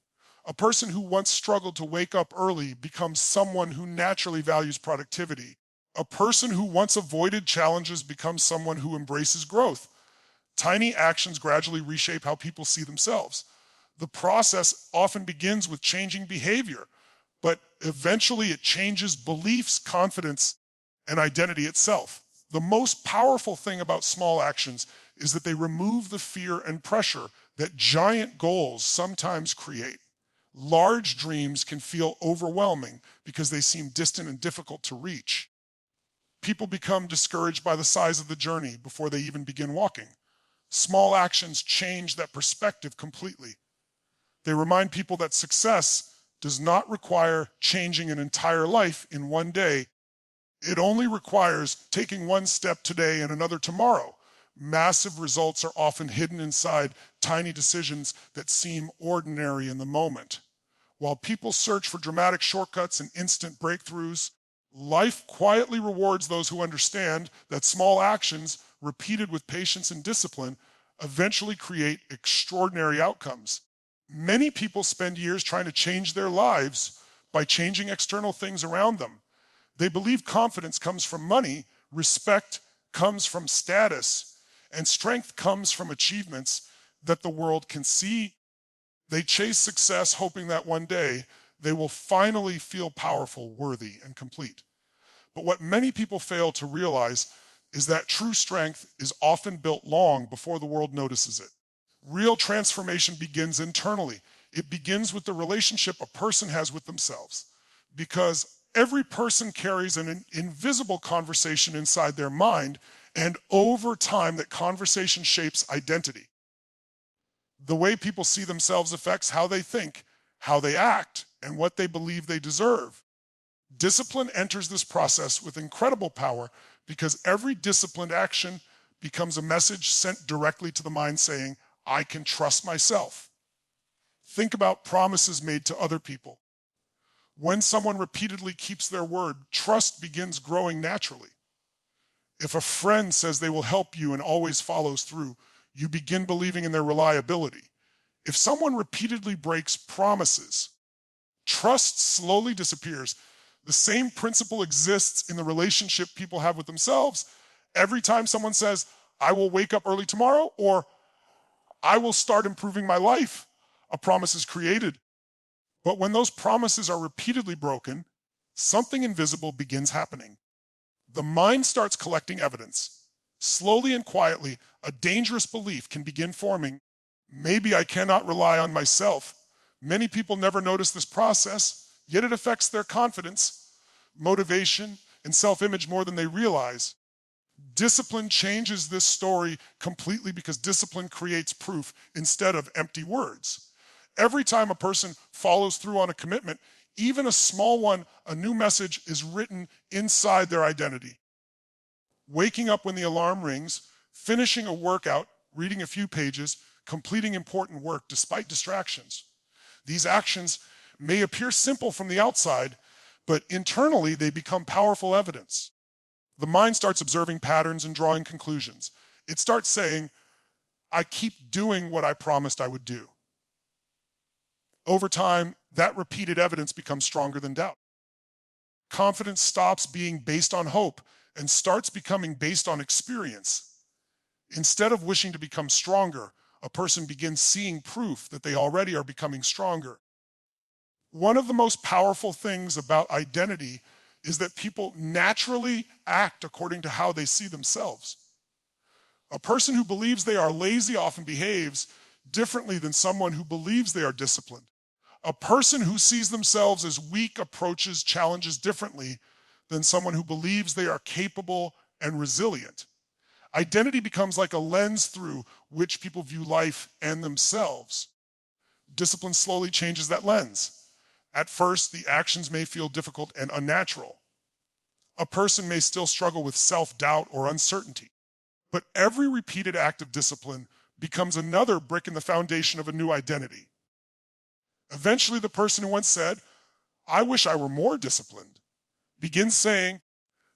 A person who once struggled to wake up early becomes someone who naturally values productivity. A person who once avoided challenges becomes someone who embraces growth. Tiny actions gradually reshape how people see themselves. The process often begins with changing behavior, but eventually it changes beliefs, confidence, and identity itself. The most powerful thing about small actions is that they remove the fear and pressure that giant goals sometimes create. Large dreams can feel overwhelming because they seem distant and difficult to reach. People become discouraged by the size of the journey before they even begin walking. Small actions change that perspective completely. They remind people that success does not require changing an entire life in one day. It only requires taking one step today and another tomorrow. Massive results are often hidden inside tiny decisions that seem ordinary in the moment. While people search for dramatic shortcuts and instant breakthroughs, life quietly rewards those who understand that small actions, repeated with patience and discipline, eventually create extraordinary outcomes. Many people spend years trying to change their lives by changing external things around them. They believe confidence comes from money, respect comes from status, and strength comes from achievements that the world can see. They chase success hoping that one day they will finally feel powerful, worthy, and complete. But what many people fail to realize is that true strength is often built long before the world notices it. Real transformation begins internally. It begins with the relationship a person has with themselves, because every person carries an invisible conversation inside their mind, and over time that conversation shapes identity. The way people see themselves affects how they think, how they act, and what they believe they deserve. Discipline enters this process with incredible power because every disciplined action becomes a message sent directly to the mind saying, I can trust myself. Think about promises made to other people. When someone repeatedly keeps their word, trust begins growing naturally. If a friend says they will help you and always follows through, you begin believing in their reliability. If someone repeatedly breaks promises, trust slowly disappears. The same principle exists in the relationship people have with themselves. Every time someone says, I will wake up early tomorrow, or I will start improving my life, a promise is created. But when those promises are repeatedly broken, something invisible begins happening. The mind starts collecting evidence. Slowly and quietly, a dangerous belief can begin forming. Maybe I cannot rely on myself. Many people never notice this process, yet it affects their confidence, motivation, and self-image more than they realize. Discipline changes this story completely because discipline creates proof instead of empty words. Every time a person follows through on a commitment, even a small one, a new message is written inside their identity. Waking up when the alarm rings, finishing a workout, reading a few pages, completing important work despite distractions. These actions may appear simple from the outside, but internally they become powerful evidence. The mind starts observing patterns and drawing conclusions. It starts saying, I keep doing what I promised I would do. Over time, that repeated evidence becomes stronger than doubt. Confidence stops being based on hope and starts becoming based on experience. Instead of wishing to become stronger, a person begins seeing proof that they already are becoming stronger. One of the most powerful things about identity is that people naturally act according to how they see themselves. A person who believes they are lazy often behaves differently than someone who believes they are disciplined. A person who sees themselves as weak approaches challenges differently than someone who believes they are capable and resilient. Identity becomes like a lens through which people view life and themselves. Discipline slowly changes that lens. At first, the actions may feel difficult and unnatural. A person may still struggle with self-doubt or uncertainty. But every repeated act of discipline becomes another brick in the foundation of a new identity. Eventually, the person who once said, I wish I were more disciplined, begins saying,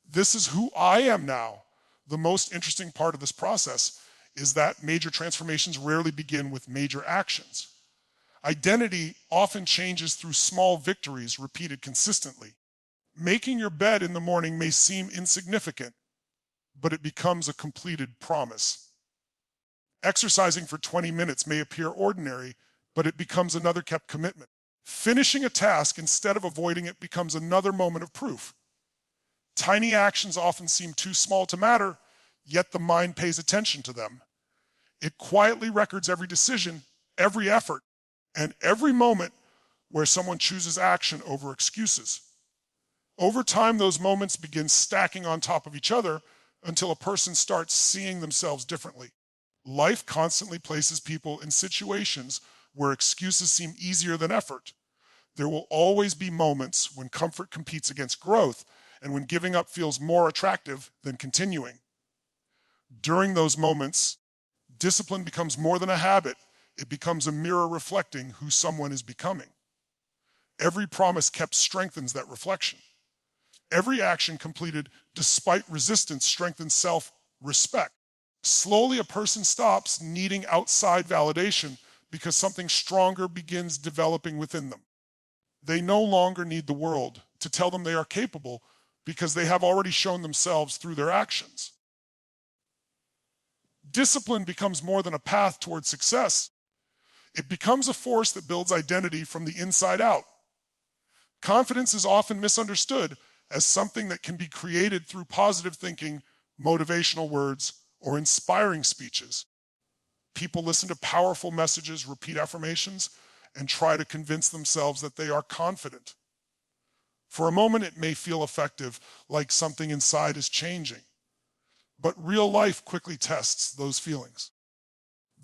this is who I am now. The most interesting part of this process is that major transformations rarely begin with major actions. Identity often changes through small victories repeated consistently. Making your bed in the morning may seem insignificant, but it becomes a completed promise. Exercising for 20 minutes may appear ordinary, but it becomes another kept commitment. Finishing a task instead of avoiding it becomes another moment of proof. Tiny actions often seem too small to matter, yet the mind pays attention to them. It quietly records every decision, every effort, and every moment where someone chooses action over excuses. Over time, those moments begin stacking on top of each other until a person starts seeing themselves differently. Life constantly places people in situations where excuses seem easier than effort. There will always be moments when comfort competes against growth and when giving up feels more attractive than continuing. During those moments, discipline becomes more than a habit. It becomes a mirror reflecting who someone is becoming. Every promise kept strengthens that reflection. Every action completed despite resistance strengthens self-respect. Slowly, a person stops needing outside validation because something stronger begins developing within them. They no longer need the world to tell them they are capable because they have already shown themselves through their actions. Discipline becomes more than a path towards success. It becomes a force that builds identity from the inside out. Confidence is often misunderstood as something that can be created through positive thinking, motivational words, or inspiring speeches. People listen to powerful messages, repeat affirmations, and try to convince themselves that they are confident. For a moment, it may feel effective, like something inside is changing. But real life quickly tests those feelings.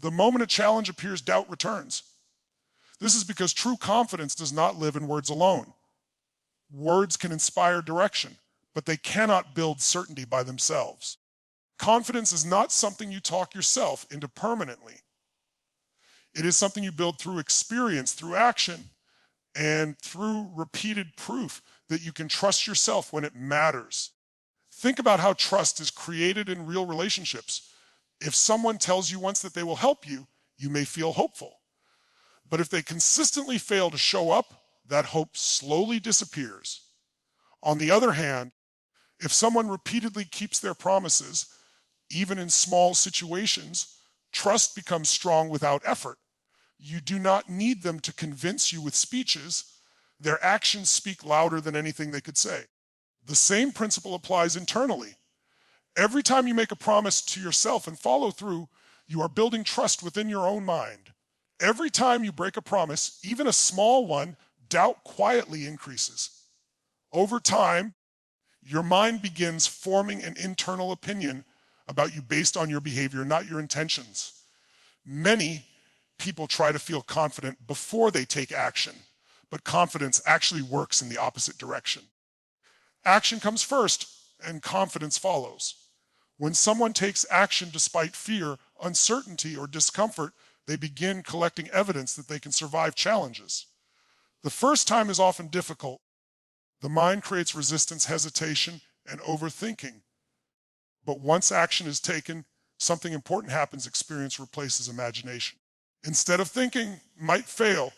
The moment a challenge appears, doubt returns. This is because true confidence does not live in words alone. Words can inspire direction, but they cannot build certainty by themselves. Confidence is not something you talk yourself into permanently. It is something you build through experience, through action, and through repeated proof that you can trust yourself when it matters. Think about how trust is created in real relationships. If someone tells you once that they will help you, you may feel hopeful. But if they consistently fail to show up, that hope slowly disappears. On the other hand, if someone repeatedly keeps their promises, even in small situations, trust becomes strong without effort. You do not need them to convince you with speeches. Their actions speak louder than anything they could say. The same principle applies internally. Every time you make a promise to yourself and follow through, you are building trust within your own mind. Every time you break a promise, even a small one, doubt quietly increases. Over time, your mind begins forming an internal opinion about you based on your behavior, not your intentions. Many people try to feel confident before they take action, but confidence actually works in the opposite direction. Action comes first, and confidence follows. When someone takes action despite fear, uncertainty, or discomfort, they begin collecting evidence that they can survive challenges. The first time is often difficult. The mind creates resistance, hesitation, and overthinking. But once action is taken, something important happens. Experience replaces imagination. Instead of thinking, might fail,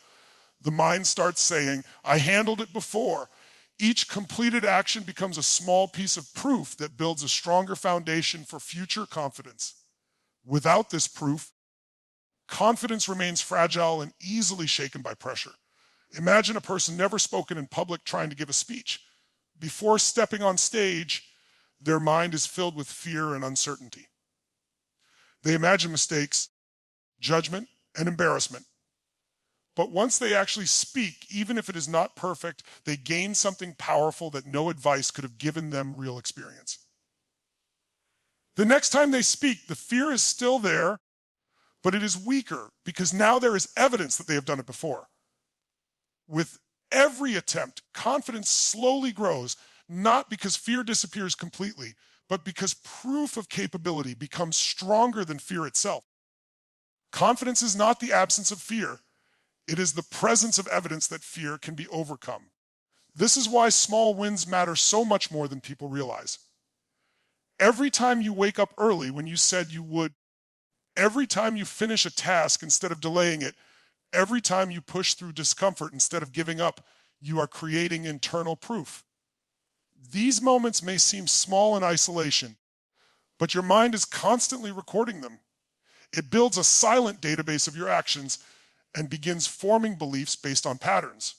the mind starts saying, I handled it before. Each completed action becomes a small piece of proof that builds a stronger foundation for future confidence. Without this proof, confidence remains fragile and easily shaken by pressure. Imagine a person never spoken in public trying to give a speech. Before stepping on stage, their mind is filled with fear and uncertainty. They imagine mistakes, judgment, and embarrassment. But once they actually speak, even if it is not perfect, they gain something powerful that no advice could have given them real experience. The next time they speak, the fear is still there, but it is weaker because now there is evidence that they have done it before. With every attempt, confidence slowly grows, not because fear disappears completely, but because proof of capability becomes stronger than fear itself. Confidence is not the absence of fear. It is the presence of evidence that fear can be overcome. This is why small wins matter so much more than people realize. Every time you wake up early when you said you would, every time you finish a task instead of delaying it, every time you push through discomfort instead of giving up, you are creating internal proof. These moments may seem small in isolation, but your mind is constantly recording them. It builds a silent database of your actions and begins forming beliefs based on patterns.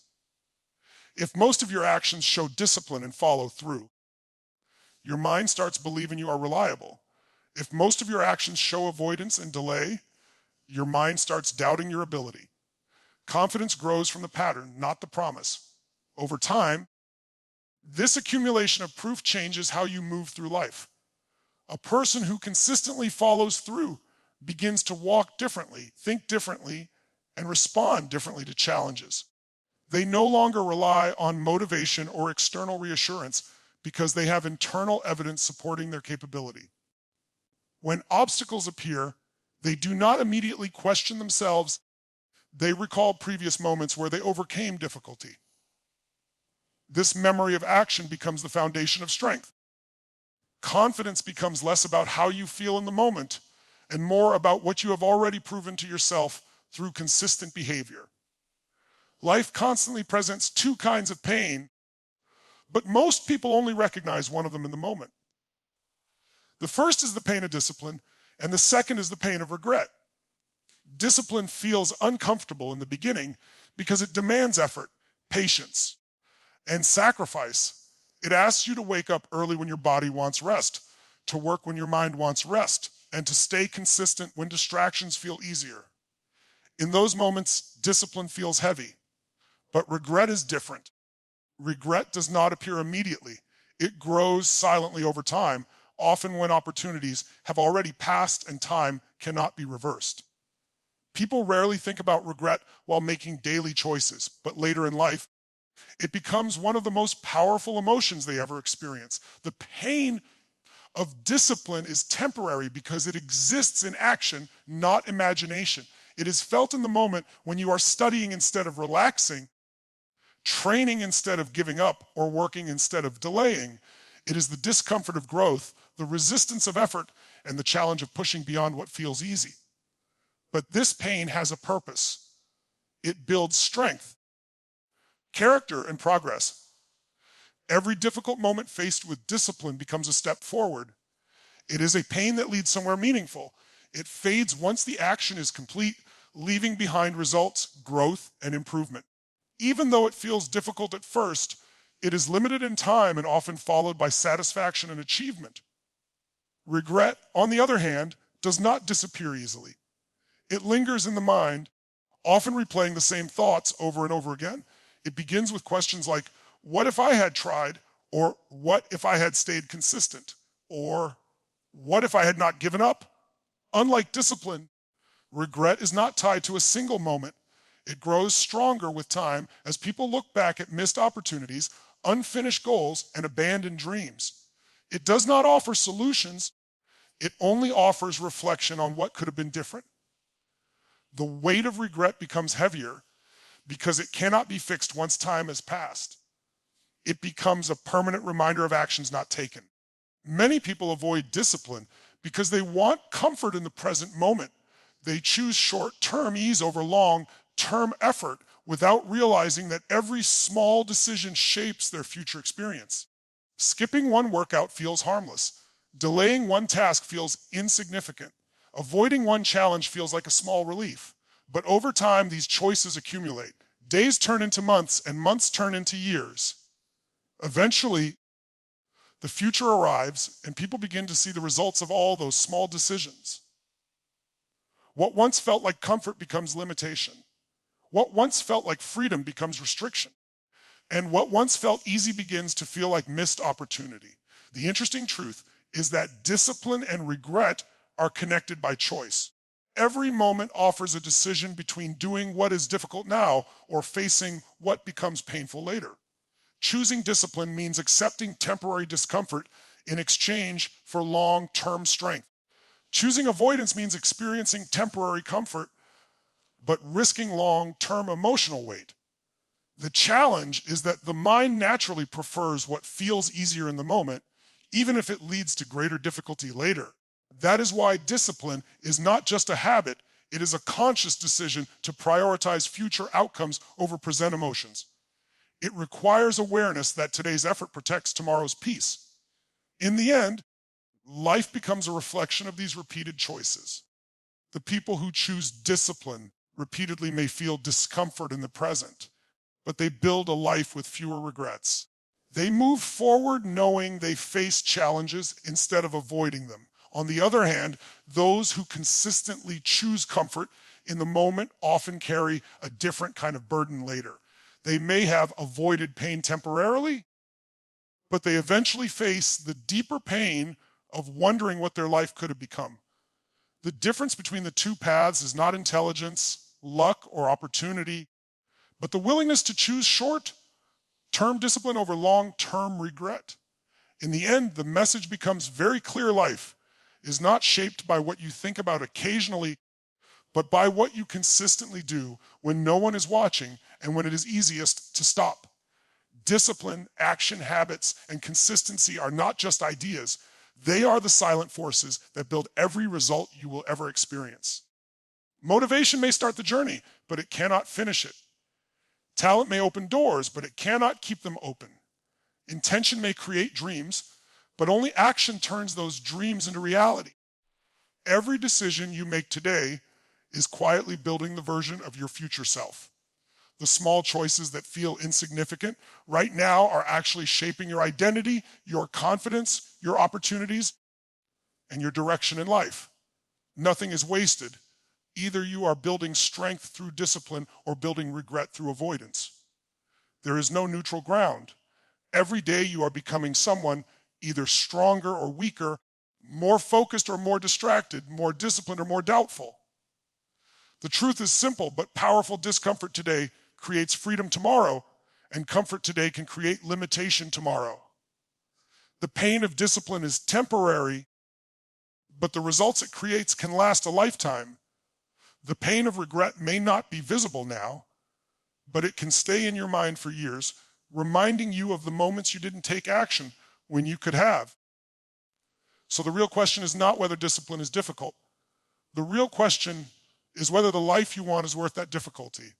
If most of your actions show discipline and follow through, your mind starts believing you are reliable. If most of your actions show avoidance and delay, your mind starts doubting your ability. Confidence grows from the pattern, not the promise. Over time, this accumulation of proof changes how you move through life. A person who consistently follows through begins to walk differently, think differently, and respond differently to challenges. They no longer rely on motivation or external reassurance because they have internal evidence supporting their capability. When obstacles appear, they do not immediately question themselves. They recall previous moments where they overcame difficulty. This memory of action becomes the foundation of strength. Confidence becomes less about how you feel in the moment and more about what you have already proven to yourself through consistent behavior. Life constantly presents two kinds of pain, but most people only recognize one of them in the moment. The first is the pain of discipline, and the second is the pain of regret. Discipline feels uncomfortable in the beginning because it demands effort, patience, and sacrifice. It asks you to wake up early when your body wants rest, to work when your mind wants rest, and to stay consistent when distractions feel easier. In those moments, discipline feels heavy, but regret is different. Regret does not appear immediately. It grows silently over time, often when opportunities have already passed and time cannot be reversed. People rarely think about regret while making daily choices, but later in life, it becomes one of the most powerful emotions they ever experience. The pain of discipline is temporary because it exists in action, not imagination. It is felt in the moment when you are studying instead of relaxing, training instead of giving up, or working instead of delaying. It is the discomfort of growth, the resistance of effort, and the challenge of pushing beyond what feels easy. But this pain has a purpose. It builds strength, character, and progress. Every difficult moment faced with discipline becomes a step forward. It is a pain that leads somewhere meaningful. It fades once the action is complete, leaving behind results, growth, and improvement. Even though it feels difficult at first, it is limited in time and often followed by satisfaction and achievement. Regret, on the other hand, does not disappear easily. It lingers in the mind, often replaying the same thoughts over and over again. It begins with questions like, what if I had tried? Or what if I had stayed consistent? Or what if I had not given up? Unlike discipline, regret is not tied to a single moment. It grows stronger with time as people look back at missed opportunities, unfinished goals, and abandoned dreams. It does not offer solutions. It only offers reflection on what could have been different. The weight of regret becomes heavier because it cannot be fixed once time has passed. It becomes a permanent reminder of actions not taken. Many people avoid discipline because they want comfort in the present moment. They choose short-term ease over long-term effort without realizing that every small decision shapes their future experience. Skipping one workout feels harmless. Delaying one task feels insignificant. Avoiding one challenge feels like a small relief. But over time, these choices accumulate. Days turn into months, and months turn into years. Eventually, the future arrives, and people begin to see the results of all those small decisions. What once felt like comfort becomes limitation. What once felt like freedom becomes restriction. And what once felt easy begins to feel like missed opportunity. The interesting truth is that discipline and regret are connected by choice. Every moment offers a decision between doing what is difficult now or facing what becomes painful later. Choosing discipline means accepting temporary discomfort in exchange for long-term strength. Choosing avoidance means experiencing temporary comfort, but risking long-term emotional weight. The challenge is that the mind naturally prefers what feels easier in the moment, even if it leads to greater difficulty later. That is why discipline is not just a habit, it is a conscious decision to prioritize future outcomes over present emotions. It requires awareness that today's effort protects tomorrow's peace. In the end, life becomes a reflection of these repeated choices. The people who choose discipline repeatedly may feel discomfort in the present, but they build a life with fewer regrets. They move forward knowing they face challenges instead of avoiding them. On the other hand, those who consistently choose comfort in the moment often carry a different kind of burden later. They may have avoided pain temporarily, but they eventually face the deeper pain of wondering what their life could have become. The difference between the two paths is not intelligence, luck, or opportunity, but the willingness to choose short-term discipline over long-term regret. In the end, the message becomes very clear: life is not shaped by what you think about occasionally, but by what you consistently do when no one is watching and when it is easiest to stop. Discipline, action, habits, and consistency are not just ideas. They are the silent forces that build every result you will ever experience. Motivation may start the journey, but it cannot finish it. Talent may open doors, but it cannot keep them open. Intention may create dreams, but only action turns those dreams into reality. Every decision you make today is quietly building the version of your future self. The small choices that feel insignificant right now are actually shaping your identity, your confidence, your opportunities, and your direction in life. Nothing is wasted. Either you are building strength through discipline or building regret through avoidance. There is no neutral ground. Every day you are becoming someone either stronger or weaker, more focused or more distracted, more disciplined or more doubtful. The truth is simple but powerful. Discomfort today creates freedom tomorrow, and comfort today can create limitation tomorrow. The pain of discipline is temporary, but the results it creates can last a lifetime. The pain of regret may not be visible now, but it can stay in your mind for years, reminding you of the moments you didn't take action when you could have. So the real question is not whether discipline is difficult. The real question is whether the life you want is worth that difficulty.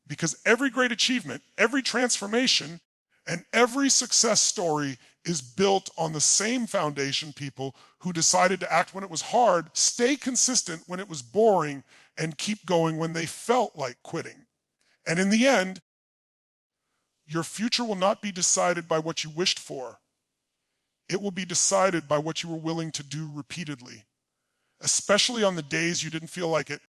Because every great achievement, every transformation, and every success story is built on the same foundation: people who decided to act when it was hard, stay consistent when it was boring, and keep going when they felt like quitting. And in the end, your future will not be decided by what you wished for. It will be decided by what you were willing to do repeatedly, especially on the days you didn't feel like it.